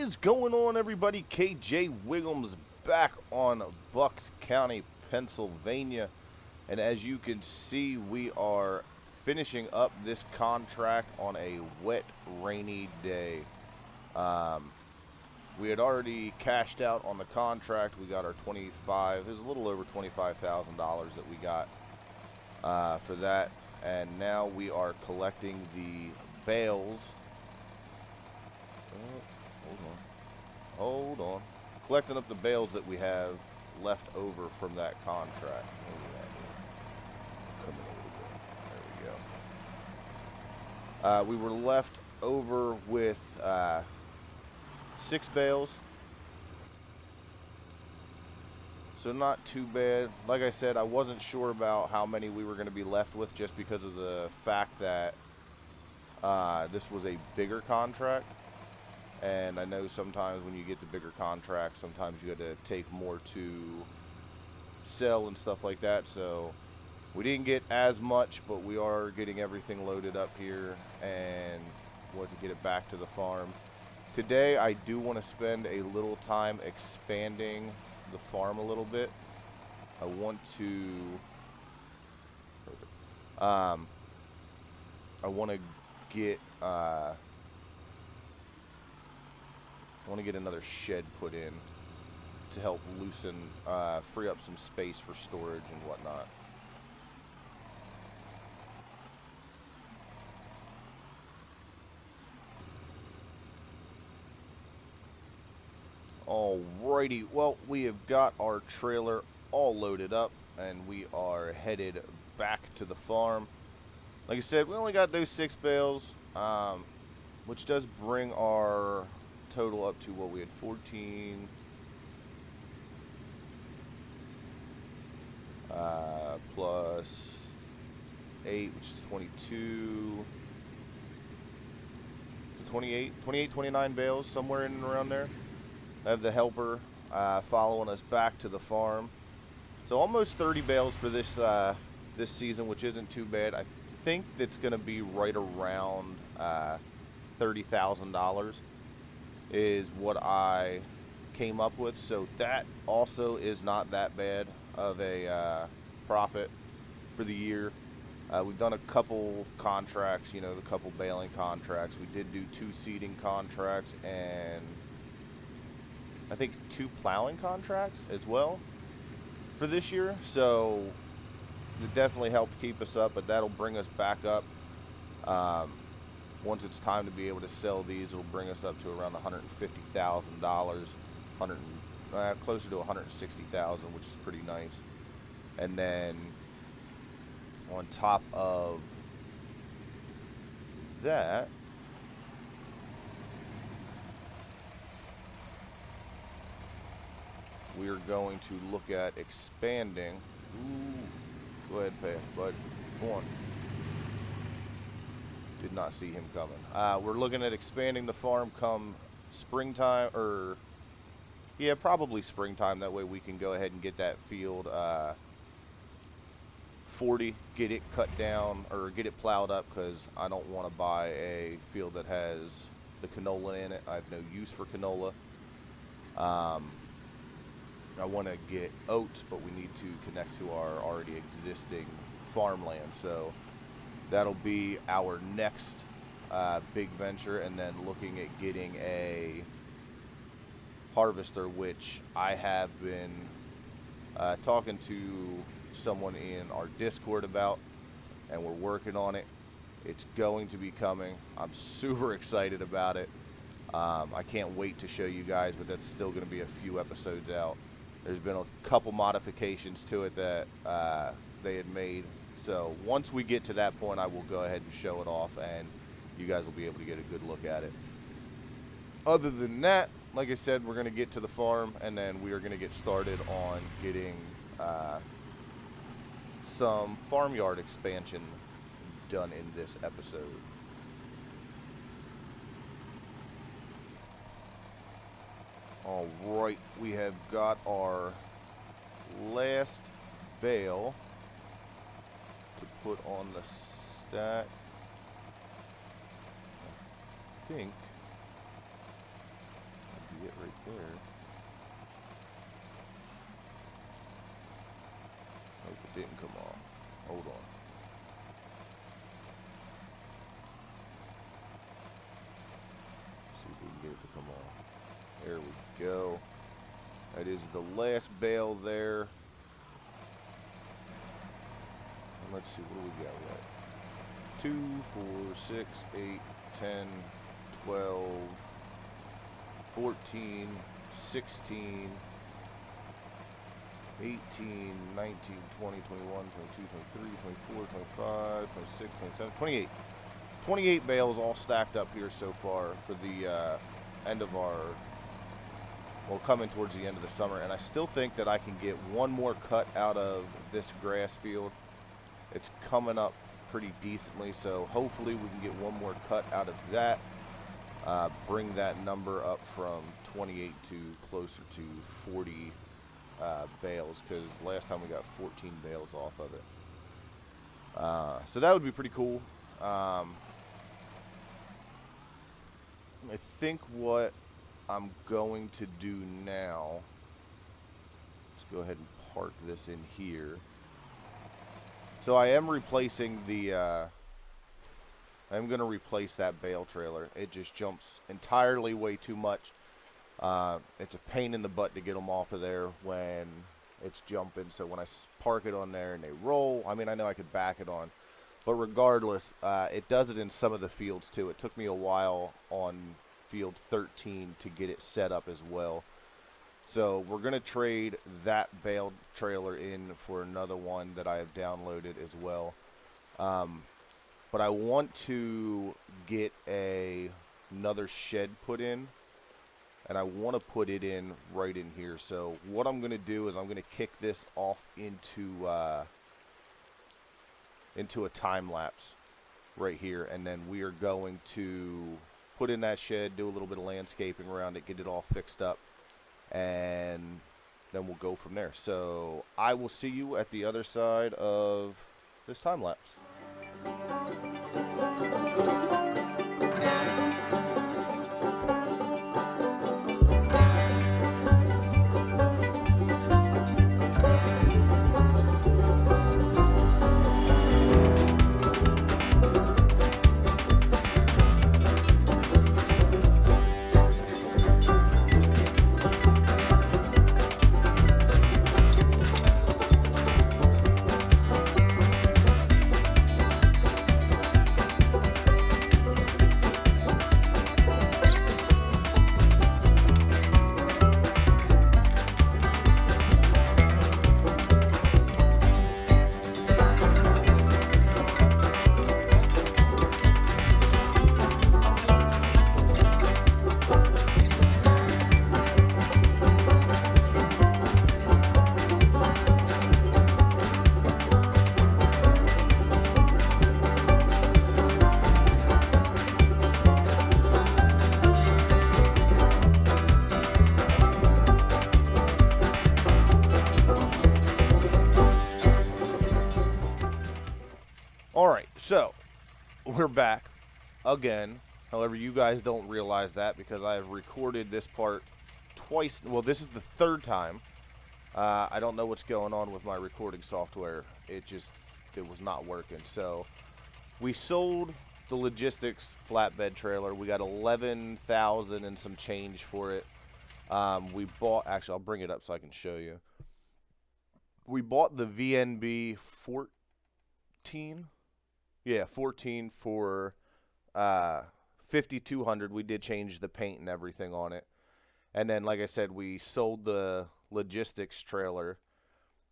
is going on, everybody? KJ Wiggums back on Bucks County, Pennsylvania. And as you can see, we are finishing up this contract on a wet, rainy day. We had already cashed out on the contract. We got our 25, it was a little over $25,000 that we got for that. And now we are collecting the bales. Hold on. Collecting up the bales that we have left over from that contract. Come in a little bit. There we go. We were left over with 6 bales. So not too bad. Like I said, I wasn't sure about how many we were going to be left with just because of the fact that this was a bigger contract. And I know sometimes when you get the bigger contracts, sometimes you got to take more to sell and stuff like that. So we didn't get as much, but we are getting everything loaded up here and want to get it back to the farm. Today, I do want to spend a little time expanding the farm a little bit. I want to, I want to get, another shed put in to help loosen, free up some space for storage and whatnot. Alrighty, well, we have got our trailer all loaded up and we are headed back to the farm. Like I said, we only got those 6 bales, which does bring our total up to what we had, 14 plus 8, which is 22, so 28, 29 bales, somewhere in and around there. I have the helper following us back to the farm. So almost 30 bales for this this season, which isn't too bad. I think that's going to be right around $30,000 is what I came up with. So that also is not that bad of a profit for the year. We've done a couple contracts, you know, the couple baling contracts. We did do 2 seeding contracts and I think 2 plowing contracts as well for this year. So it definitely helped keep us up, but that'll bring us back up. Once it's time to be able to sell these, it'll bring us up to around $150,000, closer to $160,000, which is pretty nice. And then on top of that, we are going to look at expanding. Ooh, go ahead, pass, bud. Come on. Did not see him coming. We're looking at expanding the farm come springtime, or yeah, probably springtime. That way we can go ahead and get that field 40, get it cut down or get it plowed up, because I don't want to buy a field that has the canola in it. I have no use for canola. I want to get oats, but we need to connect to our already existing farmland. So that'll be our next big venture, and then looking at getting a harvester, which I have been talking to someone in our Discord about, and we're working on it. It's going to be coming. I'm super excited about it. I can't wait to show you guys, but that's still going to be a few episodes out. There's been a couple modifications to it that they had made. So once we get to that point, I will go ahead and show it off, and you guys will be able to get a good look at it. Other than that, like I said, we're going to get to the farm, and then we are going to get started on getting some farmyard expansion done in this episode. All right, we have got our last bale to put on the stack. I think to get right there. Hope it didn't come off. Hold on. See if we can get it to come off. There we go. That is the last bale there. And let's see, what do we got left? 2, 4, 6, 8, 10, 12, 14, 16, 18, 19, 20, 21, 22, 23, 24, 25, 26, 27, 28. 28 bales all stacked up here so far for the end of our, well, coming towards the end of the summer. And I still think that I can get one more cut out of this grass field. It's coming up pretty decently, so hopefully we can get one more cut out of that. Bring that number up from 28 to closer to 40 bales, because last time we got 14 bales off of it. So that would be pretty cool. I think what I'm going to do now, let's go ahead and park this in here. So I am replacing the, I'm going to replace that bale trailer. It just jumps entirely way too much. It's a pain in the butt to get them off of there when it's jumping. So when I park it on there and they roll, I mean, I know I could back it on. But regardless, it does it in some of the fields too. It took me a while on field 13 to get it set up as well. So we're going to trade that bale trailer in for another one that I have downloaded as well. But I want to get another shed put in, and I want to put it in right in here. So what I'm going to do is I'm going to kick this off into a time lapse right here, and then we are going to put in that shed, do a little bit of landscaping around it, get it all fixed up, and then we'll go from there. So I will see you at the other side of this time lapse. Alright, so we're back again. However, you guys don't realize that because I have recorded this part twice. Well, this is the third time. I don't know what's going on with my recording software. It was not working. So we sold the logistics flatbed trailer. We got 11,000 and some change for it. We bought, actually, I'll bring it up so I can show you. We bought the VNB 14. Yeah, 14 for $5,200. We did change the paint and everything on it. And then, like I said, we sold the logistics trailer,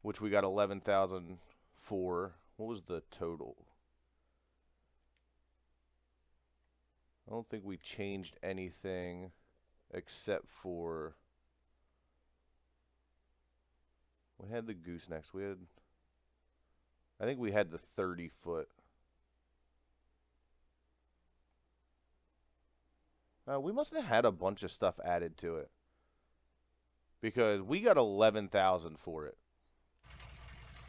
which we got 11,000 for. What was the total? I don't think we changed anything except for, we had the goosenecks. I think we had the 30-foot. We must have had a bunch of stuff added to it, because we got 11,000 for it.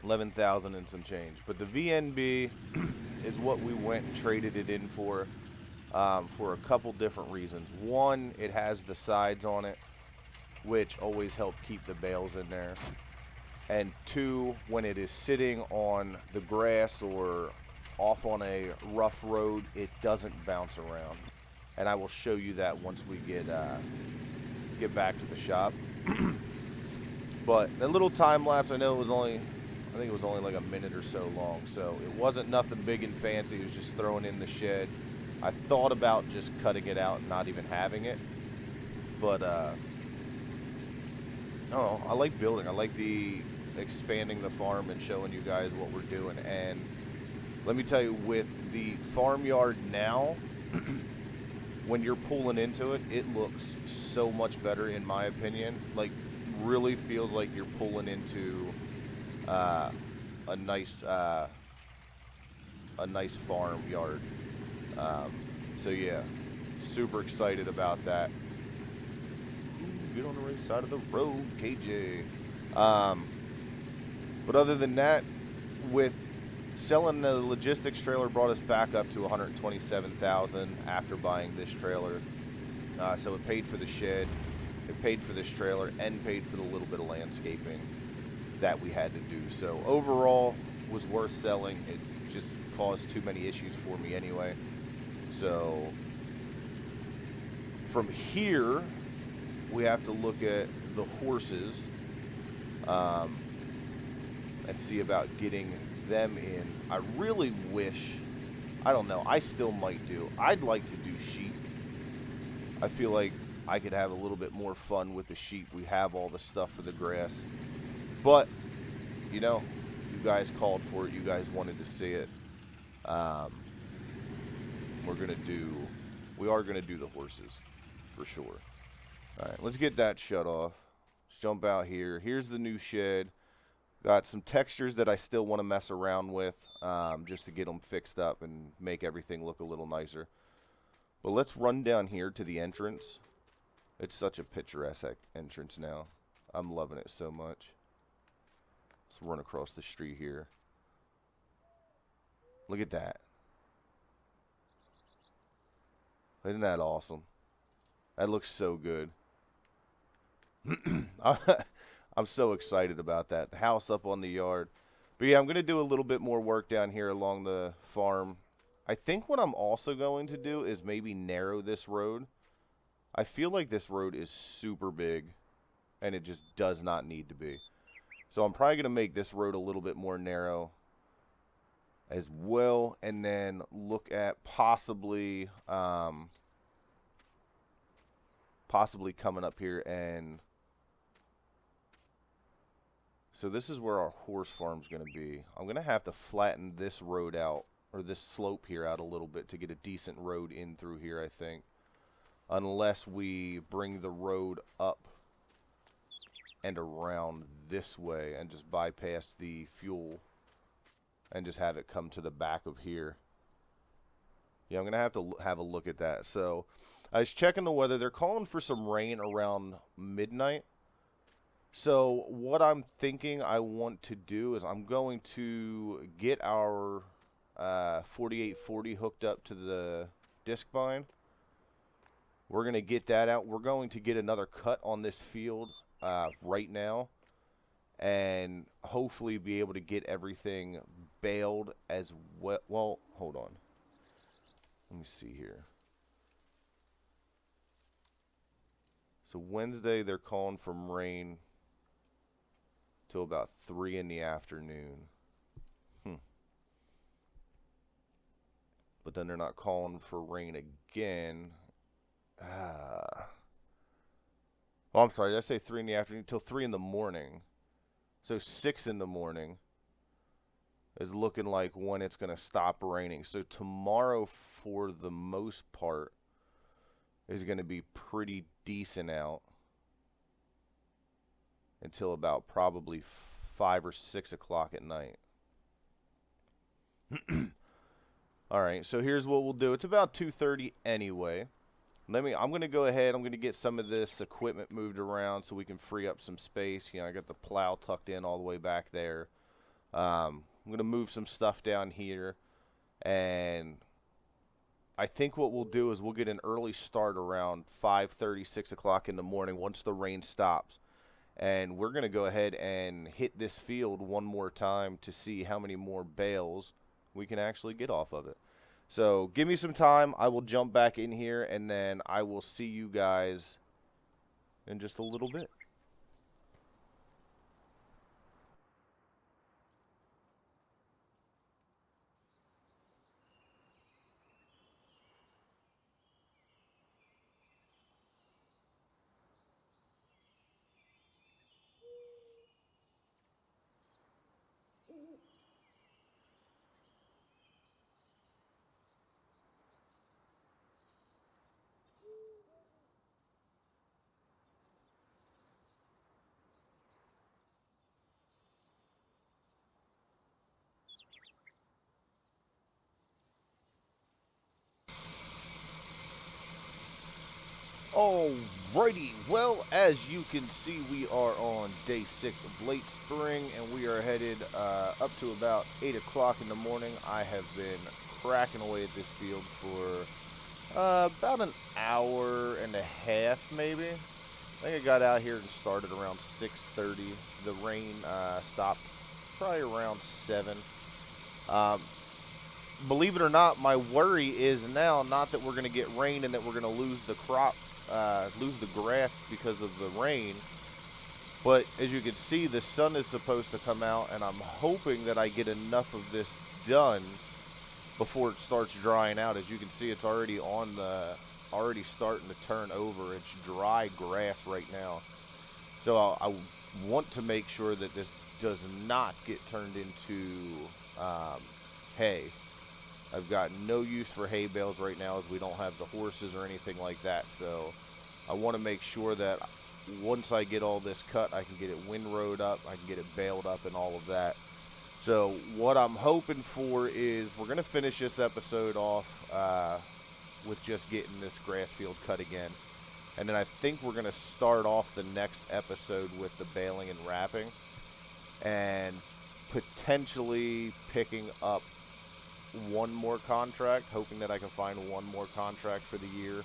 11,000 and some change. But the VNB is what we went and traded it in for a couple different reasons. One, it has the sides on it. which always help keep the bales in there. And 2, when it is sitting on the grass or off on a rough road, it doesn't bounce around. And I will show you that once we get back to the shop. But a little time lapse, I think it was only like a minute or so long, so it wasn't nothing big and fancy. It was just throwing in the shed. I thought about just cutting it out and not even having it, but I don't know, I like building. I like the expanding the farm and showing you guys what we're doing. And let me tell you, with the farmyard now, when you're pulling into it, it looks so much better in my opinion. Like, really feels like you're pulling into a nice farmyard. So yeah, super excited about that. Ooh, get on the right side of the road, KJ. But other than that, with selling the logistics trailer, brought us back up to $127,000 after buying this trailer. So it paid for the shed, it paid for this trailer, and paid for the little bit of landscaping that we had to do. So overall, was worth selling. It just caused too many issues for me anyway. So from here, we have to look at the horses and see about getting them in. I really wish, I don't know, I still might do. I'd like to do sheep. I feel like I could have a little bit more fun with the sheep. We have all the stuff for the grass. But, you know, you guys called for it. You guys wanted to see it. We are going to do the horses for sure. All right, let's get that shut off. Let's jump out here. Here's the new shed. Got some textures that I still want to mess around with just to get them fixed up and make everything look a little nicer. But let's run down here to the entrance. It's such a picturesque entrance now. I'm loving it so much. Let's run across the street here. Look at that. Isn't that awesome? That looks so good. I'm so excited about that. The house up on the yard. But yeah, I'm going to do a little bit more work down here along the farm. I think what I'm also going to do is maybe narrow this road. I feel like this road is super big, and it just does not need to be. So I'm probably going to make this road a little bit more narrow as well, and then look at possibly coming up here. And so this is where our horse farm's going to be. I'm going to have to flatten this road out, or this slope here out a little bit to get a decent road in through here, I think. Unless we bring the road up and around this way and just bypass the fuel and just have it come to the back of here. Yeah, I'm going to have to have a look at that. So I was checking the weather. They're calling for some rain around midnight. So what I'm thinking I want to do is I'm going to get our 4840 hooked up to the disc bind. We're going to get that out. We're going to get another cut on this field right now and hopefully be able to get everything baled as well. Well, hold on. Let me see here. So Wednesday they're calling for rain till about 3 in the afternoon. But then they're not calling for rain again. Oh, I'm sorry. Did I say 3 in the afternoon? Till 3 in the morning. So 6 in the morning is looking like when it's going to stop raining. So tomorrow, for the most part, is going to be pretty decent out until about probably 5 or 6 o'clock at night. All right, so here's what we'll do. It's about 2:30 anyway. I'm going to go ahead. I'm going to get some of this equipment moved around so we can free up some space. You know, I got the plow tucked in all the way back there. I'm going to move some stuff down here, and I think what we'll do is we'll get an early start around 5:30, 6 o'clock in the morning once the rain stops. And we're going to go ahead and hit this field one more time to see how many more bales we can actually get off of it. So give me some time. I will jump back in here, and then I will see you guys in just a little bit. Alrighty, well, as you can see, we are on day 6 of late spring, and we are headed up to about 8 o'clock in the morning. I have been cracking away at this field for about an hour and a half, maybe. I think I got out here and started around 6:30. The rain stopped probably around 7. Um, Believe it or not, my worry is now not that we're going to get rain and that we're going to lose the crop, lose the grass because of the rain. But as you can see, the sun is supposed to come out, and I'm hoping that I get enough of this done before it starts drying out. As you can see, it's already already starting to turn over. It's dry grass right now. So I want to make sure that this does not get turned into hay. I've got no use for hay bales right now as we don't have the horses or anything like that. So I want to make sure that once I get all this cut, I can get it windrowed up, I can get it baled up and all of that. So what I'm hoping for is we're going to finish this episode off with just getting this grass field cut again. And then I think we're going to start off the next episode with the baling and wrapping and potentially picking up one more contract, hoping that I can find one more contract for the year.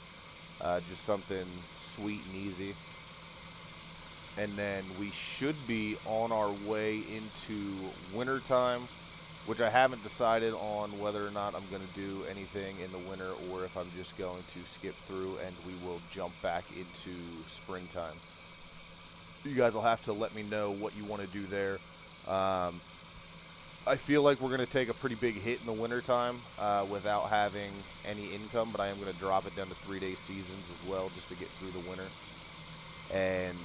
Just something sweet and easy. And then we should be on our way into wintertime, which I haven't decided on whether or not I'm going to do anything in the winter or if I'm just going to skip through and we will jump back into springtime. You guys will have to let me know what you want to do there. I feel like we're going to take a pretty big hit in the wintertime without having any income, but I am going to drop it down to 3-day seasons as well just to get through the winter. And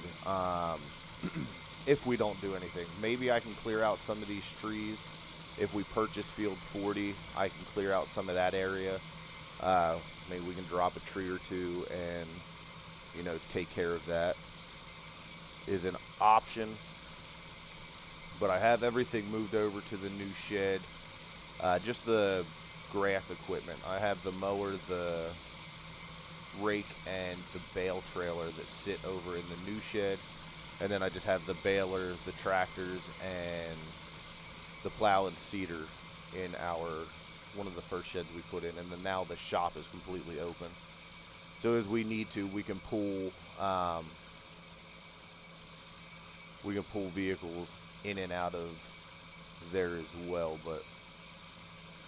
if we don't do anything, maybe I can clear out some of these trees. If we purchase field 40, I can clear out some of that area. Maybe we can drop a tree or two and, you know, take care of that. Is an option. But I have everything moved over to the new shed. Just the grass equipment. I have the mower, the rake, and the bale trailer that sit over in the new shed. And then I just have the baler, the tractors, and the plow and seeder in one of the first sheds we put in. And then now the shop is completely open. So as we need to, we can pull vehicles in and out of there as well. But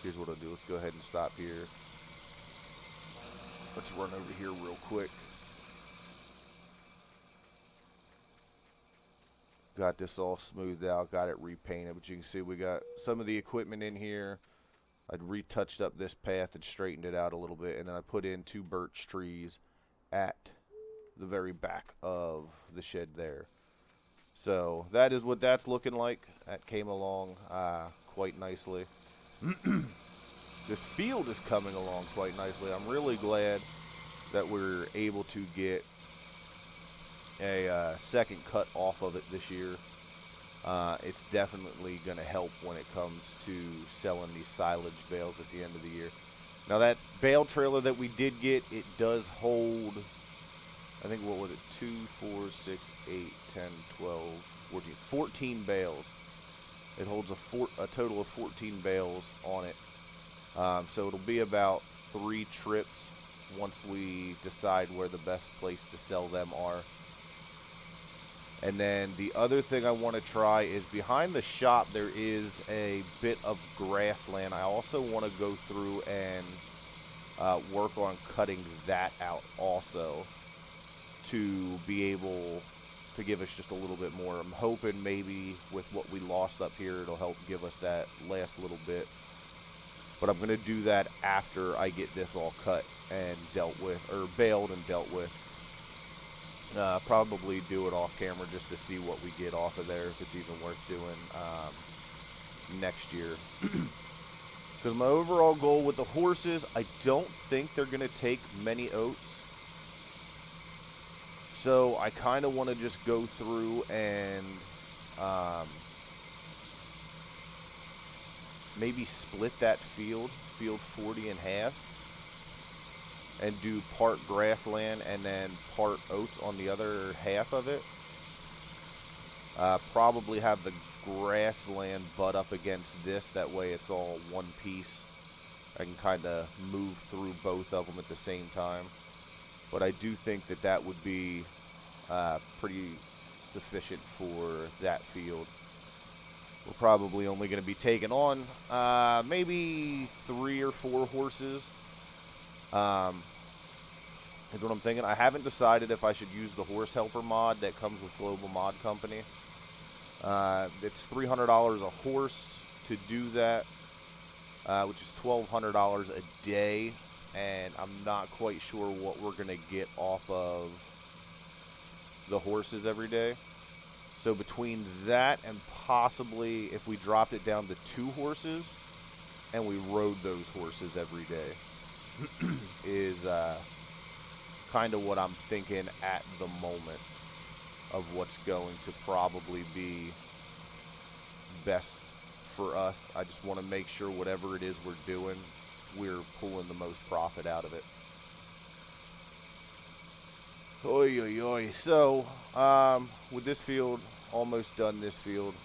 here's what I'll do. Let's go ahead and stop here. Let's run over here real quick. Got this all smoothed out, got it repainted, but you can see we got some of the equipment in here. I'd retouched up this path and straightened it out a little bit, and then I put in 2 birch trees at the very back of the shed there. So that is what that's looking like. That came along quite nicely. This field is coming along quite nicely. I'm really glad that we're able to get a second cut off of it this year. It's definitely going to help when it comes to selling these silage bales at the end of the year. Now that bale trailer that we did get, it does hold, I think, what was it, 2, 4, 6, 8, 10, 12, 14 bales. It holds a total of 14 bales on it. So it'll be about 3 trips once we decide where the best place to sell them are. And then the other thing I want to try is behind the shop there is a bit of grassland. I also want to go through and work on cutting that out also to be able to give us just a little bit more. I'm hoping maybe with what we lost up here it'll help give us that last little bit. But I'm going to do that after I get this all cut and dealt with, or baled and dealt with. Probably do it off camera just to see what we get off of there, if it's even worth doing next year. Because my overall goal with the horses, I don't think they're going to take many oats. So I kind of want to just go through and maybe split that field 40 in half, and do part grassland and then part oats on the other half of it. Probably have the grassland butt up against this, that way it's all one piece. I can kind of move through both of them at the same time. But I do think that that would be pretty sufficient for that field. We're probably only going to be taking on maybe 3 or 4 horses. That's what I'm thinking. I haven't decided if I should use the horse helper mod that comes with Global Mod Company. It's $300 a horse to do that, which is $1,200 a day, and I'm not quite sure what we're going to get off of the horses every day. So between that and possibly if we dropped it down to 2 horses and we rode those horses every day is kind of what I'm thinking at the moment of what's going to probably be best for us. I just want to make sure whatever it is we're doing, we're pulling the most profit out of it. Oy, oy, oy. So, with this field, almost done this field,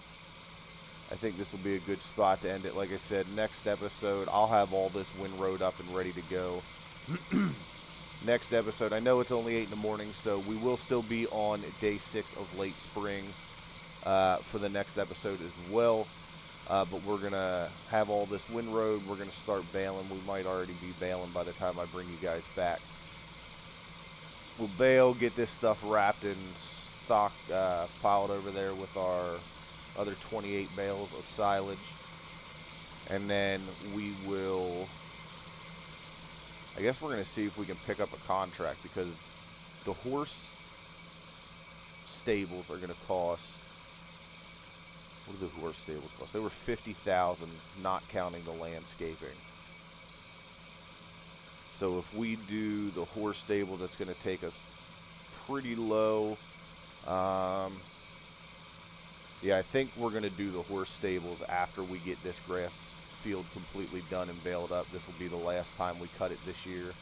I think this will be a good spot to end it. Like I said, next episode, I'll have all this windrowed up and ready to go. Next episode, I know it's only 8 in the morning, so we will still be on day 6 of late spring for the next episode as well. But we're going to have all this windrowed. We're going to start baling. We might already be baling by the time I bring you guys back. We'll bale, get this stuff wrapped and stock piled over there with our other 28 bales of silage. And then we will, I guess we're going to see if we can pick up a contract, because the horse stables are going to cost, what do the horse stables cost? They were $50,000, not counting the landscaping. So if we do the horse stables, that's going to take us pretty low. Yeah, I think we're going to do the horse stables after we get this grass field completely done and baled up. This will be the last time we cut it this year.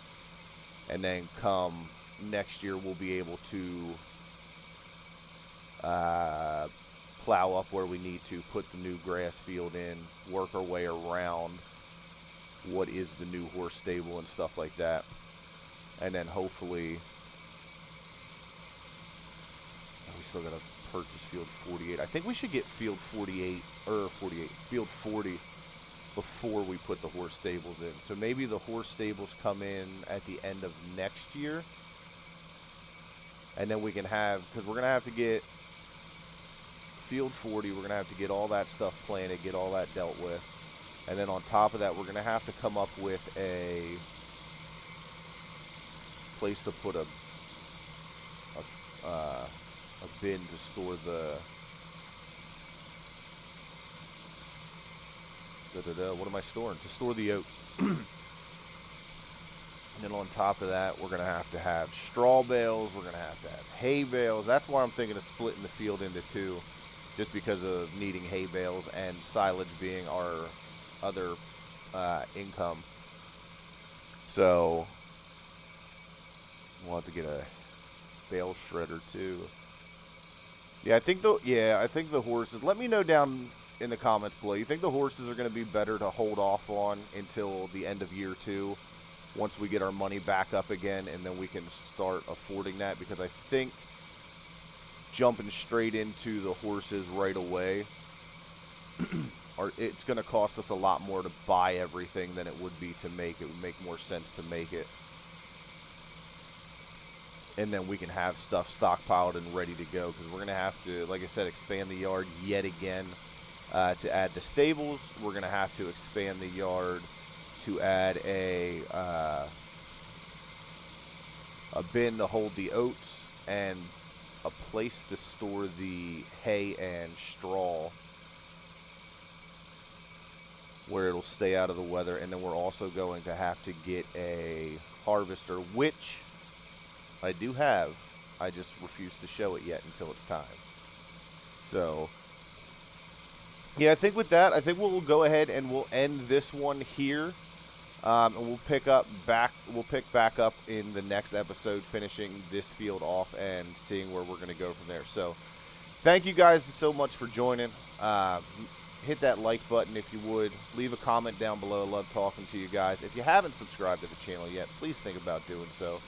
And then come next year, we'll be able to plow up where we need to, put the new grass field in, work our way around what is the new horse stable and stuff like that. And then hopefully, we still got to purchase field 48. I think we should get field 48, or 48, field 40 before we put the horse stables in. So maybe the horse stables come in at the end of next year. And then we can have, because we're going to have to get field 40, we're going to have to get all that stuff planted, get all that dealt with. And then on top of that, we're going to have to come up with a place to put a bin to store the what am I storing? To store the oats. And then on top of that, we're going to have straw bales. We're going to have hay bales. That's why I'm thinking of splitting the field into 2, just because of needing hay bales and silage being our other income. So we'll have to get a bale shredder too. Yeah, I think the horses. Let me know down in the comments below. You think the horses are going to be better to hold off on until the end of year 2, once we get our money back up again, and then we can start affording that? Because I think jumping straight into the horses right away, it's going to cost us a lot more to buy everything than it would be to make. It would make more sense to make it. And then we can have stuff stockpiled and ready to go, because we're going to have to, like I said, expand the yard yet again to add the stables. We're going to have to expand the yard to add a bin to hold the oats and a place to store the hay and straw where it'll stay out of the weather. And then we're also going to have to get a harvester, which I do have. I just refuse to show it yet until it's time. So, yeah, I think with that, I think we'll go ahead and we'll end this one here. And we'll pick back up in the next episode, finishing this field off and seeing where we're going to go from there. So, thank you guys so much for joining. Hit that like button if you would. Leave a comment down below. I love talking to you guys. If you haven't subscribed to the channel yet, please think about doing so.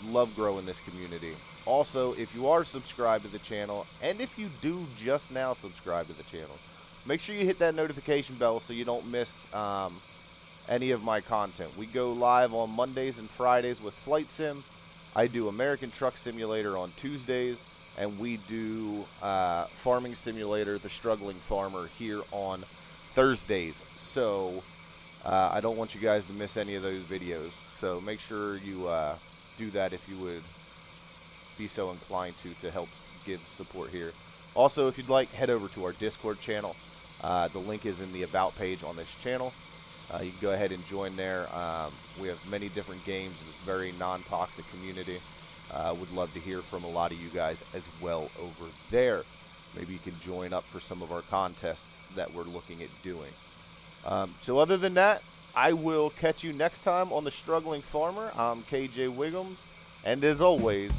Love growing this community. Also, if you are subscribed to the channel, and if you do just now subscribe to the channel, make sure you hit that notification bell so you don't miss any of my content. We go live on Mondays and Fridays with Flight Sim. I do American Truck Simulator on Tuesdays, and we do Farming Simulator, The Struggling Farmer, here on Thursdays. So I don't want you guys to miss any of those videos. So make sure you do that if you would be so inclined to help give support here. Also, if you'd like, head over to our Discord channel. The link is in the About page on this channel. You can go ahead and join there. We have many different games, and it's a very non-toxic community. Would love to hear from a lot of you guys as well over there. Maybe you can join up for some of our contests that we're looking at doing. So other than that, I will catch you next time on The Struggling Farmer. I'm KJ Wiggums, and as always,